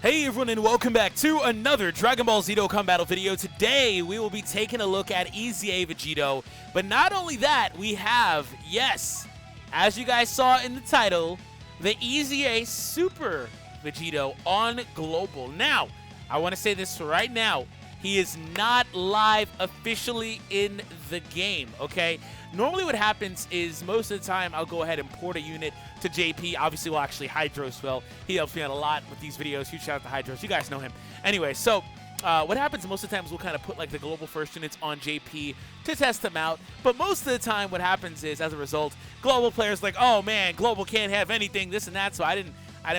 Hey everyone, and welcome back to another Dragon Ball Z Dokkan Battle video. Today we will be taking a look at EZA Vegito, but not only that, we have, yes, as you guys saw in the title, the EZA Super Vegito on Global. Now, I want to say this right now, he is not live officially in the game, okay? Normally what happens is most of the time I'll go ahead and port a unit to JP. Obviously, well, actually, Hydros will. He helps me out a lot with these videos. Huge shout out to Hydros. You guys know him. Anyway, so what happens most of the times we'll kind of put like the global first units on JP to test them out. But most of the time what happens is, as a result, global players like, oh man, global can't have anything, this and that. So I didn't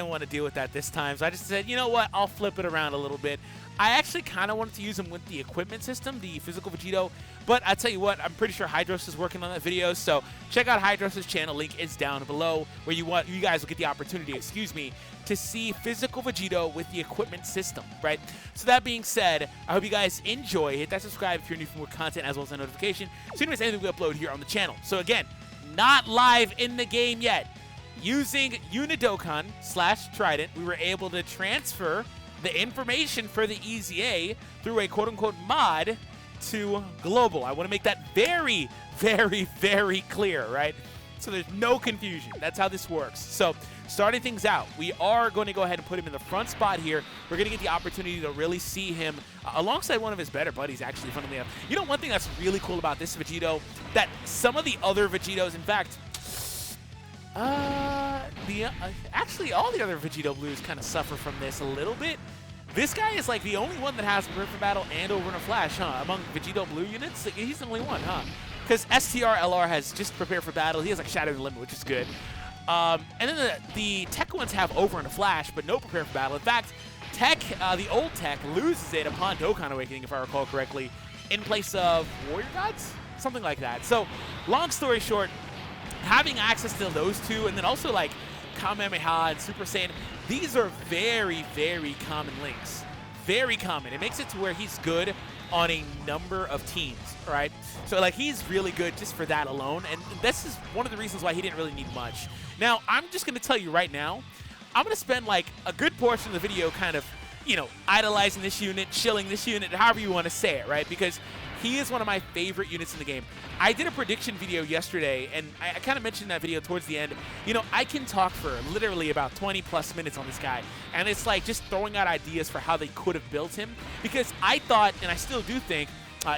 want to deal with that this time. So I just said, you know what, I'll flip it around a little bit. I actually kind of wanted to use him with the equipment system, the physical Vegito, but I tell you what, I'm pretty sure Hydros is working on that video, so check out Hydros' channel. Link is down below, where you guys will get the opportunity, to see physical Vegito with the equipment system, right? So that being said, I hope you guys enjoy. Hit that subscribe if you're new for more content, as well as a notification, so you don't miss anything we upload here on the channel. So again, not live in the game yet. Using Unidokan/Trident, we were able to transfer the information for the EZA through a quote-unquote mod to global. I want to make that very, very, very clear, right? So there's no confusion. That's how this works. So starting things out, we are going to go ahead and put him in the front spot here. We're going to get the opportunity to really see him alongside one of his better buddies, actually, funnily enough. You know, one thing that's really cool about this Vegito, that some of the other Vegitos, in fact, actually, all the other Vegito Blues kind of suffer from this a little bit. This guy is like the only one that has Prepare for Battle and Over in a Flash, huh? Among Vegito Blue units, like, he's the only one, huh? Because STR/LR has just Prepare for Battle. He has like Shadow the Limit, which is good. And then the Tech ones have Over in a Flash, but no Prepare for Battle. In fact, Tech, the old Tech, loses it upon Dokkan Awakening, if I recall correctly, in place of Warrior Gods? Something like that. So, long story short, having access to those two, and then also like Kamehameha and Super Saiyan, these are very, very common links. Very common. It makes it to where he's good on a number of teams, right? So like he's really good just for that alone, and this is one of the reasons why he didn't really need much. Now, I'm just going to tell you right now, I'm going to spend like a good portion of the video kind of, you know, idolizing this unit, chilling this unit, however you want to say it, right? Because he is one of my favorite units in the game. I did a prediction video yesterday, and I kind of mentioned that video towards the end. You know, I can talk for literally about 20+ minutes on this guy, and it's like just throwing out ideas for how they could have built him. Because I thought, and I still do think,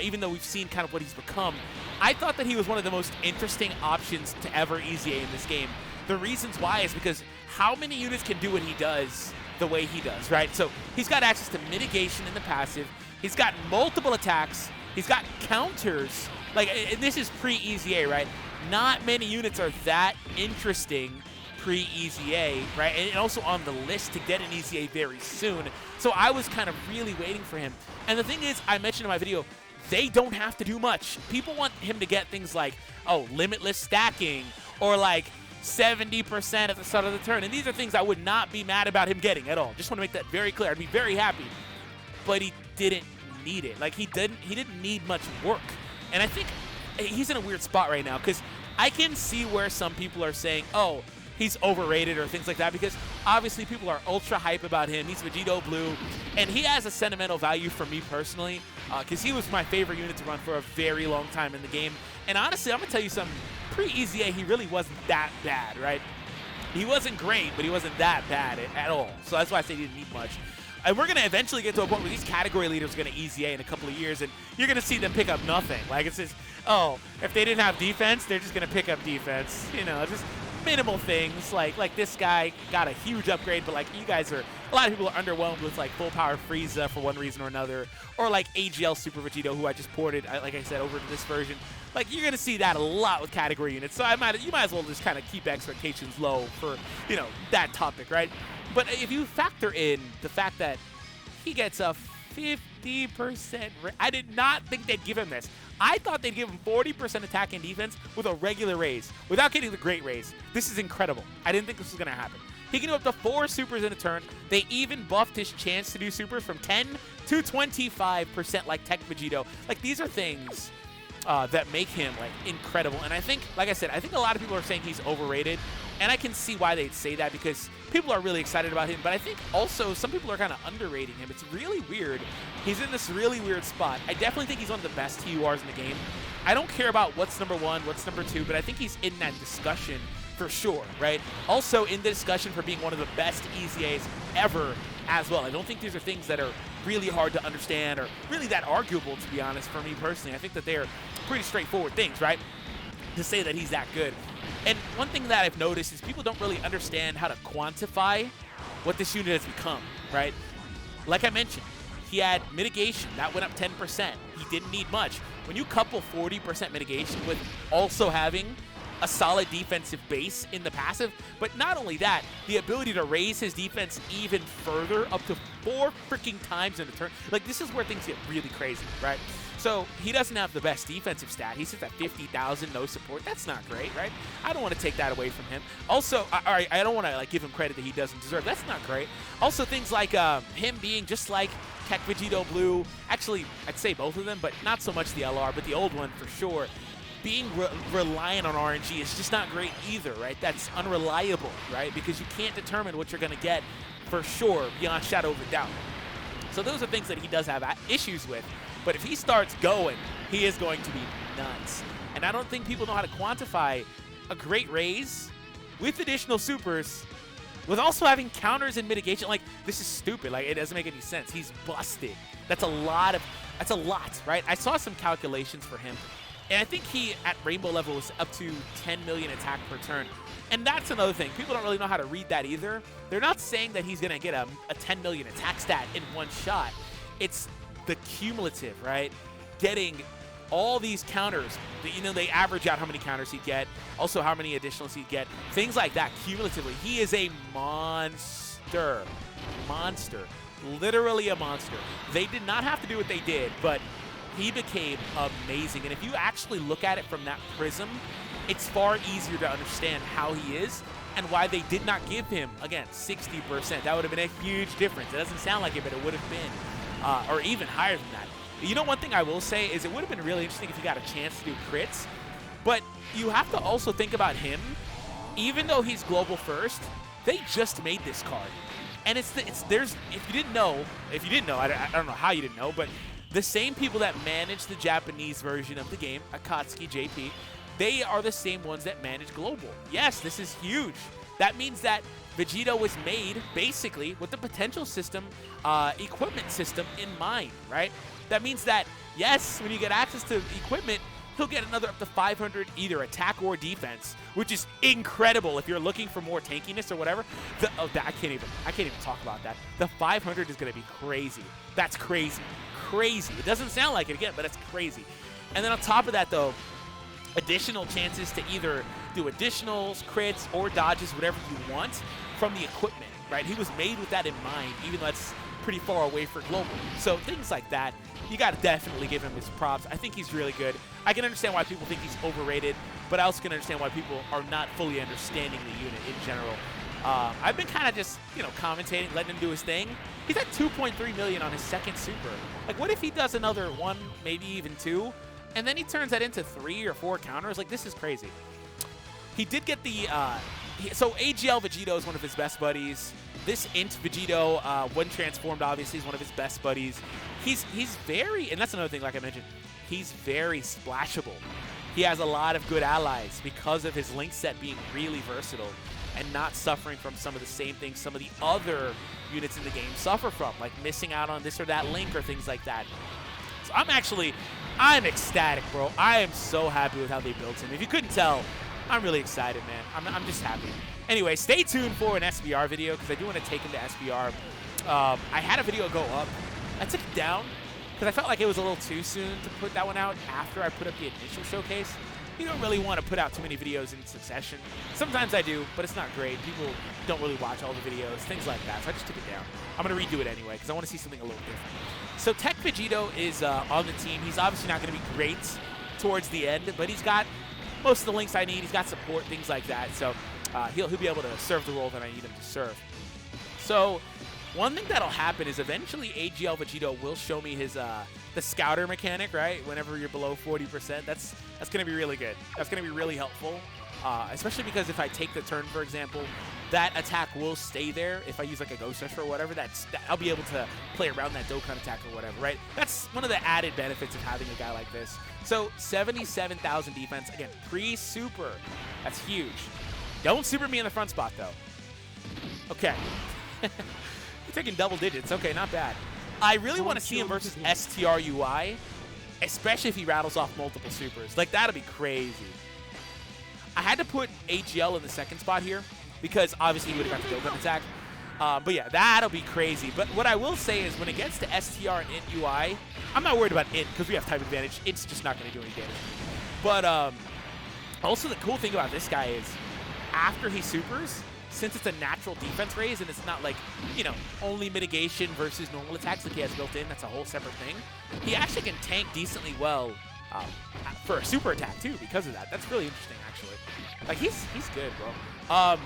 even though we've seen kind of what he's become, I thought that he was one of the most interesting options to ever EZA in this game. The reasons why is because how many units can do what he does the way he does, right? So he's got access to mitigation in the passive. He's got multiple attacks. He's got counters. Like, and this is pre-EZA, right? Not many units are that interesting pre-EZA, right? And also on the list to get an EZA very soon. So I was kind of really waiting for him. And the thing is, I mentioned in my video, they don't have to do much. People want him to get things like, oh, limitless stacking, or like 70% at the start of the turn. And these are things I would not be mad about him getting at all. Just want to make that very clear. I'd be very happy. But he didn't need it. Like, he didn't need much work. And I think he's in a weird spot right now, because I can see where some people are saying, oh, he's overrated or things like that, because obviously people are ultra hype about him. He's Vegito Blue, and he has a sentimental value for me personally, because he was my favorite unit to run for a very long time in the game. And honestly, I'm going to tell you something. Pre-EZA, he really wasn't that bad, right? He wasn't great, but he wasn't that bad at all. So that's why I say he didn't need much. And we're going to eventually get to a point where these category leaders are going to EZA in a couple of years, and you're going to see them pick up nothing. Like, it's just, oh, if they didn't have defense, they're just going to pick up defense. You know, just minimal things. Like this guy got a huge upgrade, but like you guys are, a lot of people are underwhelmed with like full power Frieza for one reason or another, or like AGL Super Vegito, who I just ported, like I said, over to this version. Like, you're going to see that a lot with category units. So you might as well just kind of keep expectations low for, you know, that topic, right? But if you factor in the fact that he gets a 50%, I did not think they'd give him this. I thought they'd give him 40% attack and defense with a regular raise, without getting the great raise. This is incredible. I didn't think this was going to happen. He can do up to 4 supers in a turn. They even buffed his chance to do supers from 10 to 25% like Tech Vegito. Like, these are things that make him like incredible. And I think, like I said, I think a lot of people are saying he's overrated. And I can see why they'd say that, because people are really excited about him, but I think also some people are kind of underrating him. It's really weird. He's in this really weird spot. I definitely think he's one of the best TURs in the game. I don't care about what's number 1, what's number 2, but I think he's in that discussion for sure, right? Also in the discussion for being one of the best EZAs ever as well. I don't think these are things that are really hard to understand or really that arguable, to be honest, for me personally. I think that they're pretty straightforward things, right? To say that he's that good. And one thing that I've noticed is people don't really understand how to quantify what this unit has become, right? Like I mentioned, he had mitigation. That went up 10%. He didn't need much. When you couple 40% mitigation with also having a solid defensive base in the passive, but not only that, the ability to raise his defense even further, up to 4 freaking times in a turn. Like, this is where things get really crazy, right? So he doesn't have the best defensive stat. He sits at 50,000, no support. That's not great, right? I don't want to take that away from him. Also, I don't want to like give him credit that he doesn't deserve. That's not great. Also, things like him being just like Tech Vegito Blue. Actually, I'd say both of them, but not so much the LR, but the old one for sure. Being reliant on RNG is just not great either, right? That's unreliable, right? Because you can't determine what you're going to get for sure beyond shadow of a doubt. So those are things that he does have issues with. But if he starts going, he is going to be nuts. And I don't think people know how to quantify a great raise with additional supers, with also having counters and mitigation. Like, this is stupid. Like, it doesn't make any sense. He's busted. That's a lot, right? I saw some calculations for him. And I think he, at Rainbow level, was up to 10 million attack per turn. And that's another thing. People don't really know how to read that either. They're not saying that he's going to get a 10 million attack stat in one shot. It's the cumulative, right? Getting all these counters. You know, they average out how many counters he'd get, also how many additionals he'd get. Things like that, cumulatively. He is a monster. Monster. Literally a monster. They did not have to do what they did, but he became amazing. And if you actually look at it from that prism, it's far easier to understand how he is and why they did not give him, again, 60%. That would have been a huge difference. It doesn't sound like it, but it would have been, or even higher than that. You know, one thing I will say is it would have been really interesting if he got a chance to do crits, but you have to also think about him. Even though he's global first, they just made this card. And if you didn't know, I don't know how you didn't know, but the same people that manage the Japanese version of the game, Akatsuki JP, they are the same ones that manage global. Yes, this is huge. That means that Vegito was made basically with the potential system, equipment system in mind, right? That means that, yes, when you get access to equipment, he'll get another up to 500 either attack or defense, which is incredible if you're looking for more tankiness or whatever. I can't even talk about that. The 500 is going to be crazy. That's crazy. Crazy. It doesn't sound like it again, but it's crazy. And then on top of that, though, additional chances to either do additionals, crits, or dodges, whatever you want from the equipment, right? He was made with that in mind, even though that's pretty far away for global. So things like that, you got to definitely give him his props. I think he's really good. I can understand why people think he's overrated, but I also can understand why people are not fully understanding the unit in general. I've been kind of just, commentating, letting him do his thing. He's at 2.3 million on his second super. Like, what if he does another 1, maybe even 2, and then he turns that into 3 or 4 counters? Like, this is crazy. He did get the, so AGL Vegito is one of his best buddies. This Int Vegito, when transformed, obviously, is one of his best buddies. He's very, and that's another thing, like I mentioned, he's very splashable. He has a lot of good allies because of his link set being really versatile and not suffering from some of the same things some of the other units in the game suffer from, like missing out on this or that link or things like that. So I'm ecstatic, bro. I am so happy with how they built him. If you couldn't tell, I'm really excited, man. I'm just happy. Anyway, stay tuned for an SBR video because I do want to take him to SBR. I had a video go up. I took it down because I felt like it was a little too soon to put that one out after I put up the initial showcase. You don't really want to put out too many videos in succession. Sometimes I do, but it's not great. People don't really watch all the videos, things like that. So I just took it down. I'm going to redo it anyway because I want to see something a little different. So Tech Vegito is on the team. He's obviously not going to be great towards the end, but he's got most of the links I need. He's got support, things like that. So he'll be able to serve the role that I need him to serve. So one thing that'll happen is eventually AGL Vegito will show me his the scouter mechanic, right? Whenever you're below 40%, that's going to be really good. That's going to be really helpful. especially because if I take the turn, for example, that attack will stay there. If I use like a Ghost Rush or whatever, I'll be able to play around that Dokkan attack or whatever, right? That's one of the added benefits of having a guy like this. So 77,000 defense, again, pre-super. That's huge. Don't super me in the front spot, though. Okay. You're taking double digits. Okay, not bad. I really want to see him versus STRUI, especially if he rattles off multiple supers. Like, that'll be crazy. I had to put AGL in the second spot here because obviously he would have got the Dokkan attack. But yeah, that'll be crazy. But what I will say is when it gets to STR and Int UI, I'm not worried about Int because we have type advantage. It's just not going to do any damage. But also the cool thing about this guy is after he supers, since it's a natural defense raise and it's not like, you know, only mitigation versus normal attacks like he has built in, that's a whole separate thing, he actually can tank decently well for a super attack too because of that. That's really interesting, actually. Like, he's good, bro.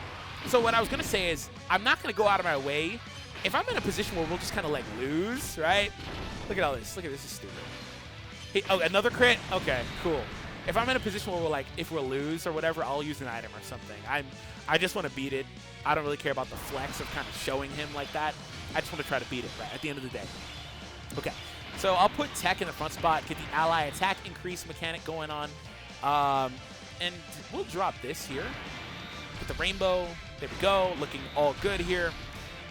So what I was going to say is I'm not going to go out of my way. If I'm in a position where we'll just kind of, like, lose, right? Look at all this. Look at this. This is stupid. Hey, oh, another crit? Okay, cool. If I'm in a position where we're, like, if we'll lose or whatever, I'll use an item or something. I just want to beat it. I don't really care about the flex of kind of showing him like that. I just want to try to beat it, right, at the end of the day. Okay, so I'll put Tech in the front spot, get the ally attack increase mechanic going on. And we'll drop this here. Put the rainbow. There we go. Looking all good here.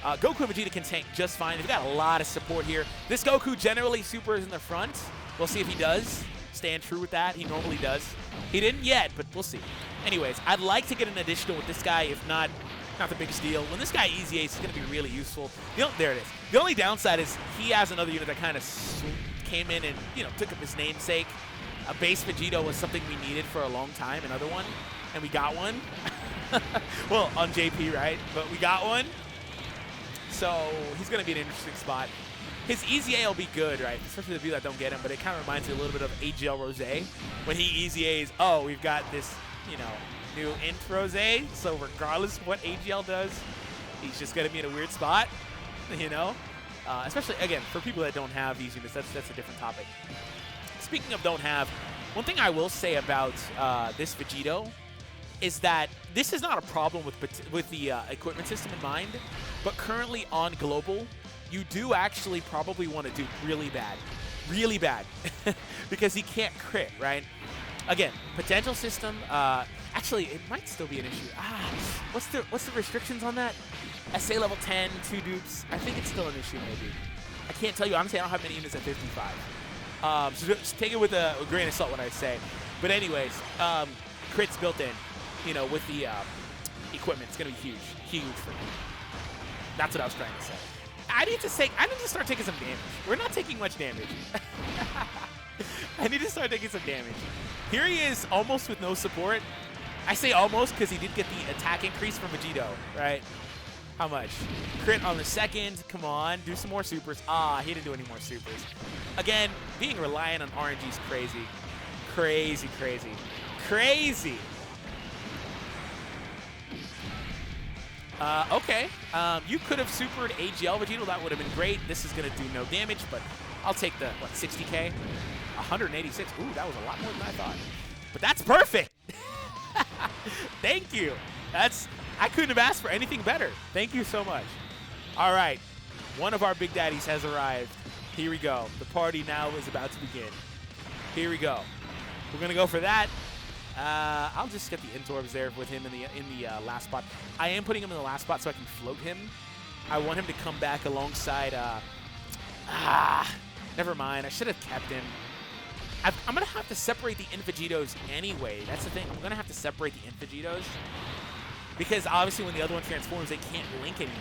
Goku and Vegeta can tank just fine. They've got a lot of support here. This Goku generally supers in the front. We'll see if he does stand true with that. He normally does. He didn't yet, but we'll see. Anyways, I'd like to get an additional with this guy, if not the biggest deal. When this guy Easy Ace is going to be really useful. There it is. The only downside is he has another unit that kind of came in and, you know, took up his namesake. A base Vegito was something we needed for a long time, another one, and we got one. Well, on JP, right? But we got one. So he's going to be an interesting spot. His Easy A will be good, right? Especially the people that don't get him, but it kind of reminds me a little bit of AGL Rose. When he Easy A's, oh, we've got this, you know, new Int Rose, so regardless of what AGL does, he's just going to be in a weird spot, you know? Especially, again, for people that don't have these units, that's a different topic. Speaking of don't have, one thing I will say about this Vegito is that this is not a problem with the equipment system in mind, but currently on Global, you do actually probably want to do really bad, because he can't crit, right? Again, potential system, actually, it might still be an issue. What's the restrictions on that? SA level 10, 2 dupes. I think it's still an issue, maybe. I can't tell you. Honestly, I don't have many units at 55. So just take it with a grain of salt what I say. But anyways, crits built in, you know, with the equipment. It's going to be huge for me. That's what I was trying to say. I need to start taking some damage. We're not taking much damage. I need to start taking some damage. Here he is, almost with no support. I say almost because he did get the attack increase from Vegito, right? How much? Crit on the second. Come on, do some more supers. He didn't do any more supers. Again, being reliant on RNG is crazy. Crazy. Okay. You could have supered AGL Vegito. That would have been great. This is going to do no damage, but I'll take the, what, 60K? 186. Ooh, that was a lot more than I thought. But that's perfect. Thank you. I couldn't have asked for anything better. Thank you so much. All right. One of our big daddies has arrived. Here we go. The party now is about to begin. Here we go. We're going to go for that. I'll just get the Intorbs there with him in the last spot. I am putting him in the last spot so I can float him. I want him to come back alongside... never mind. I should have kept him. I'm going to have to separate the Infigitos anyway. That's the thing. I'm going to have to separate the Infigitos. Because obviously when the other one transforms, they can't link anymore.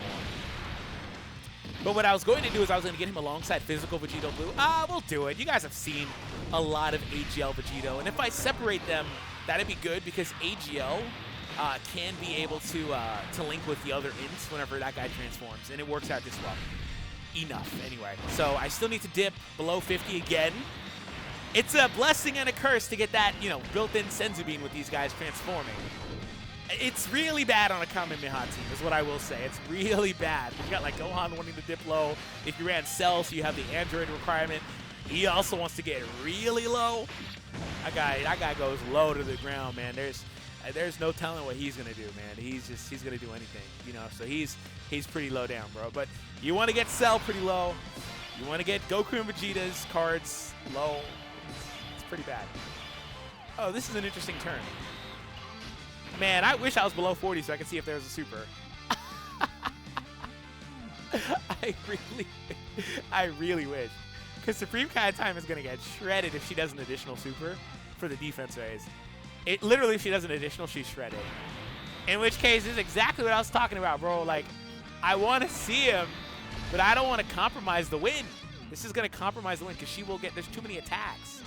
But what I was going to do is I was going to get him alongside Physical Vegito Blue. We'll do it. You guys have seen a lot of AGL Vegito. And if I separate them, that'd be good because AGL can be able to link with the other ints whenever that guy transforms. And it works out just well. Enough, anyway. So I still need to dip below 50 again. It's a blessing and a curse to get that, you know, built-in Senzu Bean with these guys transforming. It's really bad on a Kamehameha team, is what I will say. It's really bad. You got, like, Gohan wanting to dip low. If you ran Cell, so you have the Android requirement. He also wants to get really low. That guy goes low to the ground, man. there's no telling what he's gonna do, man. He's gonna do anything, you know. So he's pretty low down, bro. But you want to get Cell pretty low. You want to get Goku and Vegeta's cards low. It's pretty bad. Oh, this is an interesting turn. Man, I wish I was below 40 so I could see if there was a super. I really wish. Because Supreme Kai Time is going to get shredded if she does an additional super for the defense phase. It literally, if she does an additional, she's shredded. In which case, this is exactly what I was talking about, bro. Like, I want to see him, but I don't want to compromise the win. This is going to compromise the win because she will get, there's too many attacks.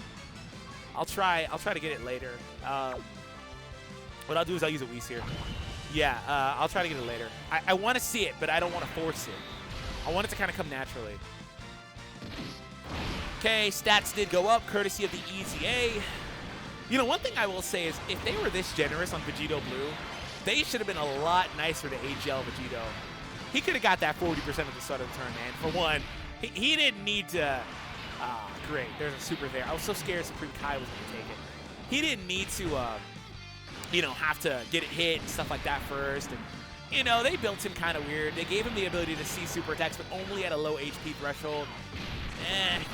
I'll try to get it later. What I'll do is I'll use a Whis here. Yeah, I'll try to get it later. I want to see it, but I don't want to force it. I want it to kind of come naturally. Okay, stats did go up, courtesy of the EZA. You know, one thing I will say is if they were this generous on Vegito Blue, they should have been a lot nicer to AGL Vegito. He could have got that 40% at the start of the turn, man. For one, he didn't need to... Ah, great. There's a super there. I was so scared Supreme Kai was going to take it. He didn't need to, you know, have to get it hit and stuff like that first. And, you know, they built him kind of weird. They gave him the ability to see super attacks, but only at a low HP threshold.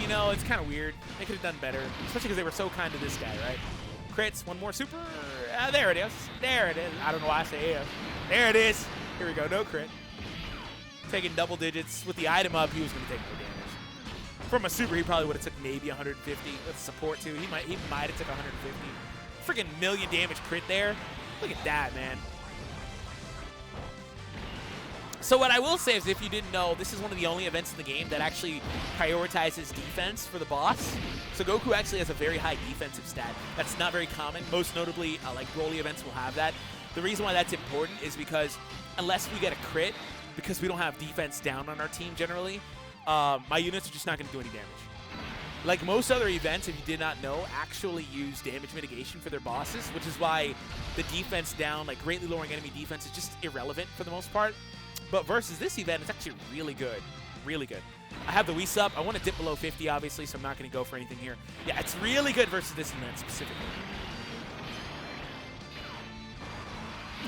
You know, it's kind of weird. They could have done better, especially because they were so kind to this guy, right? Crits, one more super. There it is. There it is. I don't know why I say yeah. There it is. Here we go. No crit. Taking double digits. With the item up, he was going to take more damage. From a super, he probably would have took maybe 150. With support, too. He might have took 150. Freaking million damage crit there. Look at that, man. So what I will say is, if you didn't know, this is one of the only events in the game that actually prioritizes defense for the boss. So Goku actually has a very high defensive stat. That's not very common. Most notably, like Broly events will have that. The reason why that's important is because unless we get a crit, because we don't have defense down on our team generally, my units are just not going to do any damage. Like most other events, if you did not know, actually use damage mitigation for their bosses, which is why the defense down, like greatly lowering enemy defense, is just irrelevant for the most part. But versus this event, it's actually really good. Really good. I have the Whis up. I want to dip below 50, obviously, so I'm not going to go for anything here. Yeah, it's really good versus this event specifically.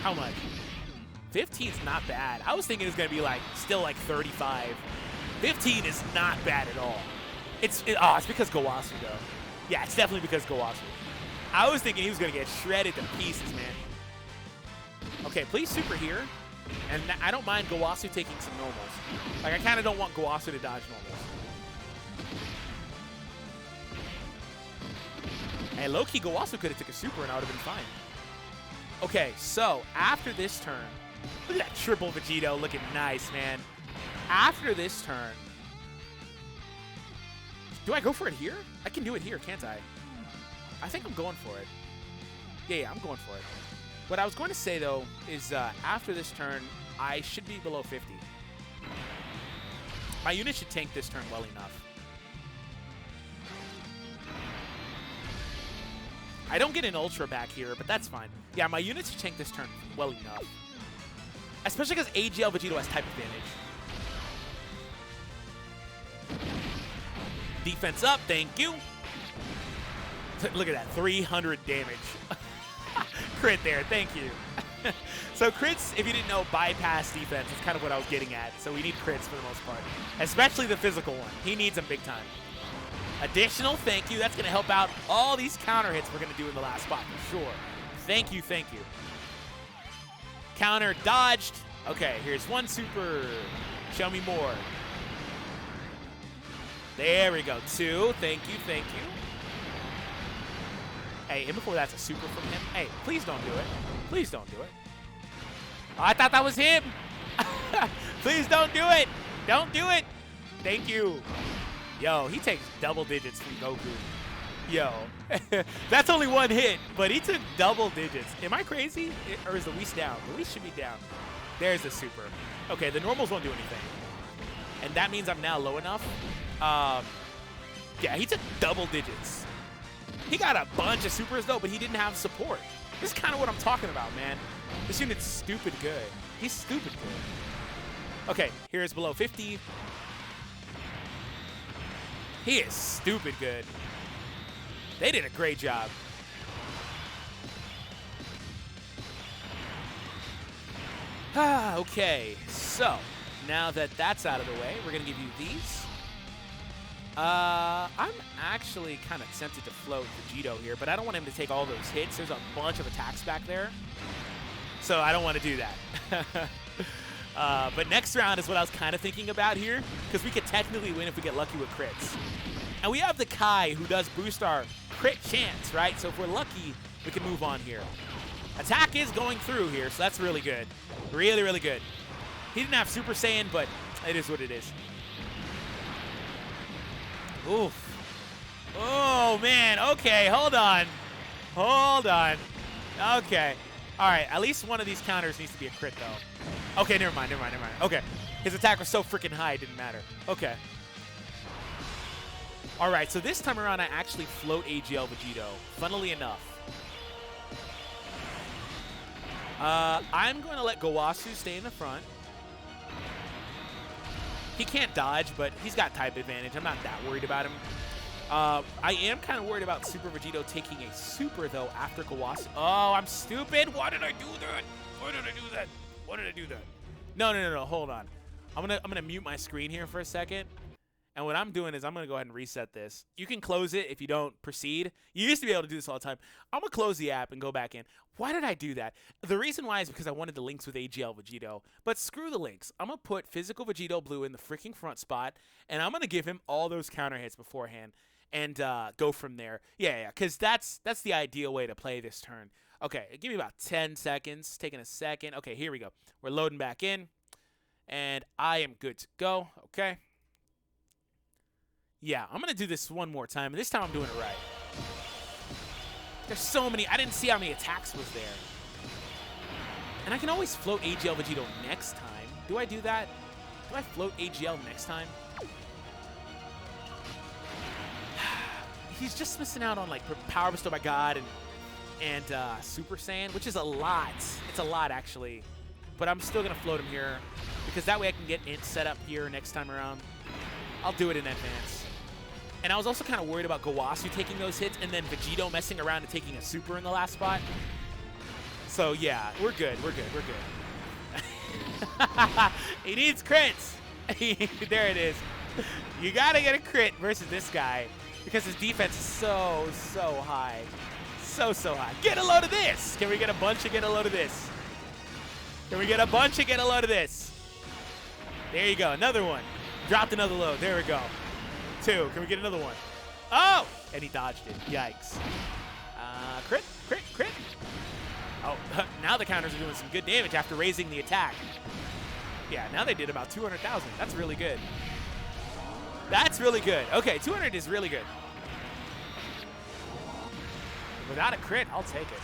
How much? 15's not bad. I was thinking it was going to be like still like 35. 15 is not bad at all. It's because Gowasu, though. Yeah, it's definitely because Gowasu. I was thinking he was going to get shredded to pieces, man. Okay, please super here. And I don't mind Gowasu taking some normals. Like, I kind of don't want Gowasu to dodge normals. Hey, low-key, Gowasu could have took a super and I would have been fine. Okay, so after this turn, look at that triple Vegito looking nice, man. After this turn, do I go for it here? I can do it here, can't I? I think I'm going for it. Yeah, I'm going for it. What I was going to say, though, is after this turn, I should be below 50. My unit should tank this turn well enough. I don't get an Ultra back here, but that's fine. Yeah, my unit should tank this turn well enough. Especially because AGL Vegito has type advantage. Defense up, thank you. Look at that, 300 damage. Crit there, thank you. So crits, if you didn't know, bypass defense is kind of what I was getting at. So we need crits for the most part, especially the physical one. He needs them big time. Additional, thank you. That's going to help out all these counter hits we're going to do in the last spot for sure. Thank you, thank you. Counter dodged. Okay, here's one super. Show me more. There we go. Two, thank you, thank you. Hey, and before that's a super from him. Hey, please don't do it. Please don't do it. Oh, I thought that was him. Please don't do it. Don't do it. Thank you. Yo, he takes double digits from Goku. Yo. That's only one hit, but he took double digits. Am I crazy? Or is the Whis down? The Whis should be down. There's the super. Okay, the normals won't do anything. And that means I'm now low enough. Yeah, he took double digits. He got a bunch of supers, though, but he didn't have support. This is kind of what I'm talking about, man. This unit's stupid good. He's stupid good. Okay, here's below 50. He is stupid good. They did a great job. Okay, so now that that's out of the way, we're going to give you these. I'm actually kind of tempted to float Vegito here, but I don't want him to take all those hits. There's a bunch of attacks back there, so I don't want to do that. But next round is what I was kind of thinking about here, because we could technically win if we get lucky with crits. And we have the Kai, who does boost our crit chance, right? So if we're lucky, we can move on here. Attack is going through here, so that's really good. Really, really good. He didn't have Super Saiyan, but it is what it is. Oof. Oh, man. Okay, hold on. Hold on. Okay. All right, at least one of these counters needs to be a crit, though. Okay, never mind, never mind, never mind. Okay. His attack was so freaking high, it didn't matter. Okay. All right, so this time around, I actually float AGL Vegito, funnily enough. I'm going to let Gowasu stay in the front. He can't dodge, but he's got type advantage. I'm not that worried about him. I am kind of worried about Super Vegito taking a super, though, after Gowasu. Oh, I'm stupid. Why did I do that? Why did I do that? Why did I do that? No, no, no, no. Hold on. I'm gonna mute my screen here for a second. And what I'm doing is I'm going to go ahead and reset this. You can close it if you don't proceed. You used to be able to do this all the time. I'm going to close the app and go back in. Why did I do that? The reason why is because I wanted the links with AGL Vegito. But screw the links. I'm going to put Physical Vegito Blue in the freaking front spot. And I'm going to give him all those counter hits beforehand. And go from there. Yeah, because that's the ideal way to play this turn. Okay, give me about 10 seconds. Taking a second. Okay, here we go. We're loading back in. And I am good to go. Okay. Yeah, I'm going to do this one more time, and this time I'm doing it right. There's so many. I didn't see how many attacks was there. And I can always float AGL Vegito next time. Do I do that? Do I float AGL next time? He's just missing out on, like, Power Bestow by God and Super Saiyan, which is a lot. It's a lot, actually. But I'm still going to float him here, because that way I can get int set up here next time around. I'll do it in advance. And I was also kind of worried about Gowasu taking those hits and then Vegito messing around and taking a super in the last spot. So, yeah, we're good. We're good. We're good. He needs crits. There it is. You got to get a crit versus this guy because his defense is so, so high. So, so high. Get a load of this. Can we get a bunch of get a load of this? Can we get a bunch of get a load of this? There you go. Another one. Dropped another load. There we go. 2. Can we get another one? Oh! And he dodged it. Yikes. Crit, crit, crit. Oh, now the counters are doing some good damage after raising the attack. Yeah, now they did about 200,000. That's really good. That's really good. Okay, 200 is really good. Without a crit, I'll take it.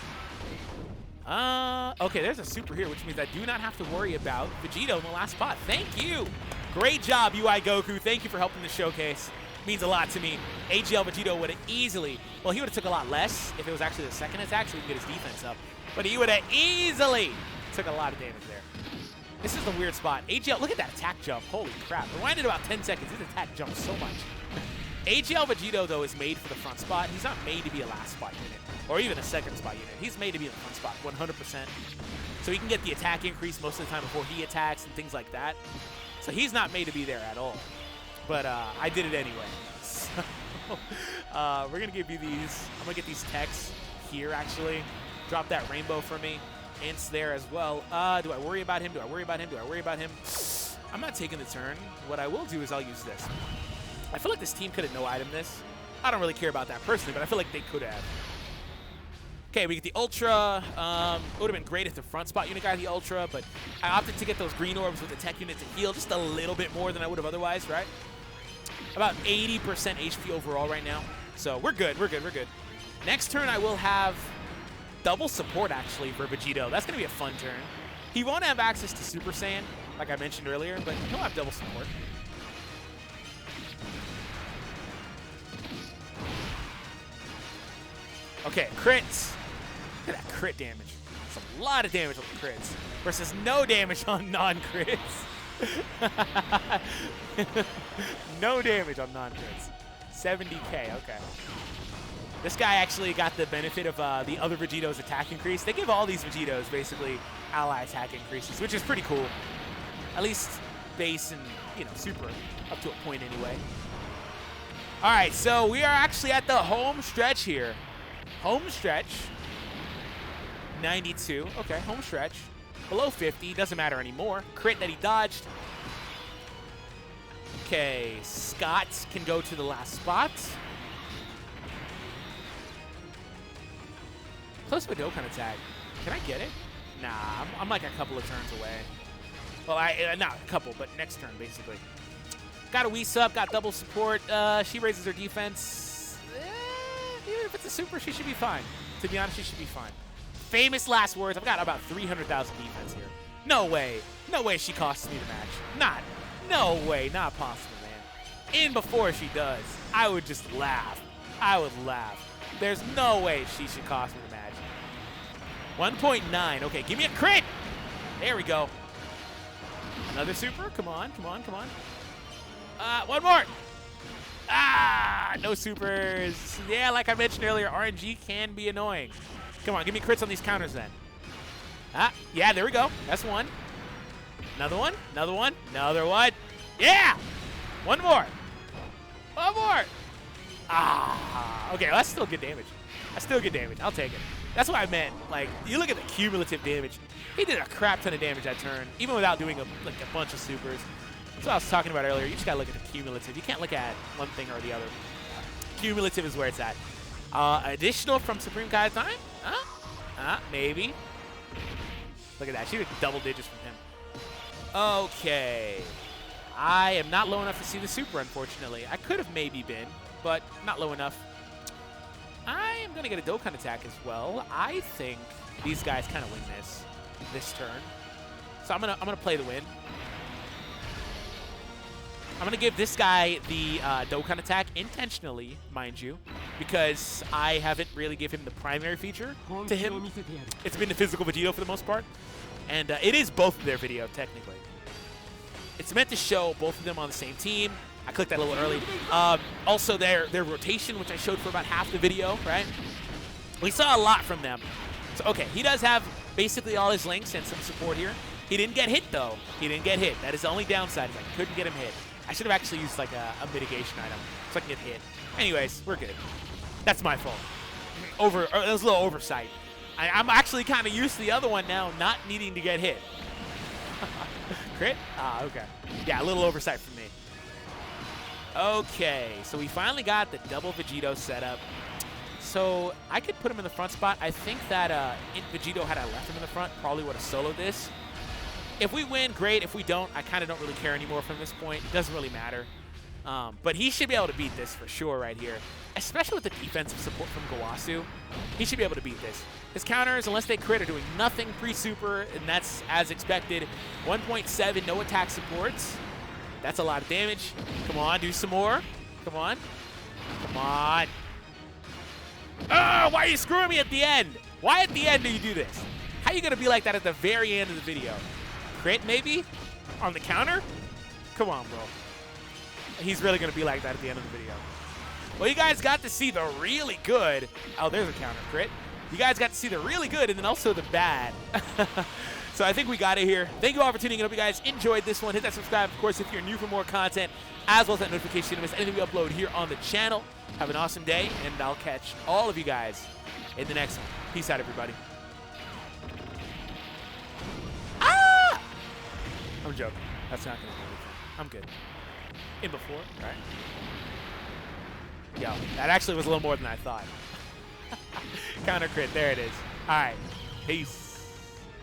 Okay, there's a super here, which means I do not have to worry about Vegito in the last spot. Thank you. Great job, UI Goku. Thank you for helping the showcase. Means a lot to me. AGL Vegito would have easily, well, he would have took a lot less if it was actually the second attack so we can get his defense up. But he would have easily took a lot of damage there. This is a weird spot. AGL, look at that attack jump. Holy crap. Rewind it about 10 seconds. His attack jumps so much. AGL Vegito, though, is made for the front spot. He's not made to be a last spot unit or even a second spot unit. He's made to be in the front spot 100%. So he can get the attack increase most of the time before he attacks and things like that. So he's not made to be there at all. But I did it anyway. So we're going to give you these. I'm going to get these techs here, actually. Drop that rainbow for me. Int's there as well. Do I worry about him? Do I worry about him? Do I worry about him? I'm not taking the turn. What I will do is I'll use this. I feel like this team could have no-item this. I don't really care about that personally, but I feel like they could have. Okay, we get the Ultra. It would have been great if the front spot unit got the Ultra, but I opted to get those green orbs with the tech unit to heal just a little bit more than I would have otherwise, right? About 80% HP overall right now. So we're good, we're good, we're good. Next turn, I will have double support, actually, for Vegito. That's going to be a fun turn. He won't have access to Super Saiyan, like I mentioned earlier, but he'll have double support. Okay, crits. Look at that crit damage. That's a lot of damage on the crits versus no damage on non-crits. No damage on non-crits. 70k, okay. This guy actually got the benefit of the other Vegito's attack increase. They give all these Vegitos basically ally attack increases, which is pretty cool. At least base and, you know, super up to a point anyway. All right, so we are actually at the home stretch here. Home stretch. 92. Okay, home stretch. Below 50. Doesn't matter anymore. Crit that he dodged. Okay, Scott can go to the last spot. Close to a Dokkan attack. Can I get it? Nah, I'm like a couple of turns away. Well, not a couple, but next turn, basically. Got a Wii sub, got double support. She raises her defense. Even if it's a super, she should be fine. To be honest, she should be fine. Famous last words. I've got about 300,000 defense here. No way. No way she costs me the match. No way. Not possible, man. And before she does, I would just laugh. I would laugh. There's no way she should cost me the match. 1.9. Okay, give me a crit. There we go. Another super. Come on, come on, come on. One more. No supers. Yeah, like I mentioned earlier, RNG can be annoying. Come on, give me crits on these counters then. Yeah, there we go. That's one. Another one. Another one. Another one. Yeah! One more. One more. Okay, well, that's still good damage. That's still good damage. I'll take it. That's what I meant. Like, you look at the cumulative damage. He did a crap ton of damage that turn, even without doing a bunch of supers. That's what I was talking about earlier. You just gotta look at the cumulative. You can't look at one thing or the other. Cumulative is where it's at. Additional from Supreme Kai time? Maybe. Look at that. She did double digits from him. Okay. I am not low enough to see the super, unfortunately. I could have maybe been, but not low enough. I am going to get a Dokkan attack as well. I think these guys kind of win this turn. So I'm gonna play the win. I'm going to give this guy the Dokkan attack intentionally, mind you, because I haven't really given him the primary feature to him. It's been the physical Vegito for the most part, and it is both of their video, technically. It's meant to show both of them on the same team. I clicked that a little early. Also, their rotation, which I showed for about half the video, right? We saw a lot from them. So, okay, he does have basically all his links and some support here. He didn't get hit, though. He didn't get hit. That is the only downside, is I couldn't get him hit. I should have actually used like a mitigation item so I can get hit. Anyways, we're good. That's my fault. It was a little oversight. I'm actually kind of used to the other one now, not needing to get hit. Crit? Okay. Yeah, a little oversight from me. Okay, so we finally got the double Vegito set up. So I could put him in the front spot. I think that Vegito, had I left him in the front, probably would have soloed this. If we win, great. If we don't, I kind of don't really care anymore from this point. It doesn't really matter. But he should be able to beat this for sure right here, especially with the defensive support from Gowasu. He should be able to beat this. His counters, unless they crit, are doing nothing pre-super, and that's as expected. 1.7, no attack supports. That's a lot of damage. Come on, do some more. Come on. Come on. Oh, why are you screwing me at the end? Why at the end do you do this? How are you going to be like that at the very end of the video? Crit, maybe? On the counter? Come on, bro. He's really going to be like that at the end of the video. Well, you guys got to see the really good. Oh, there's a counter crit. You guys got to see the really good and then also the bad. So I think we got it here. Thank you all for tuning in. I hope you guys enjoyed this one. Hit that subscribe, of course, if you're new for more content, as well as that notification to miss anything we upload here on the channel. Have an awesome day, and I'll catch all of you guys in the next one. Peace out, everybody. I'm joking. That's not going to do anything. I'm good. In before, right? Yo, that actually was a little more than I thought. Counter crit. There it is. All right. Peace.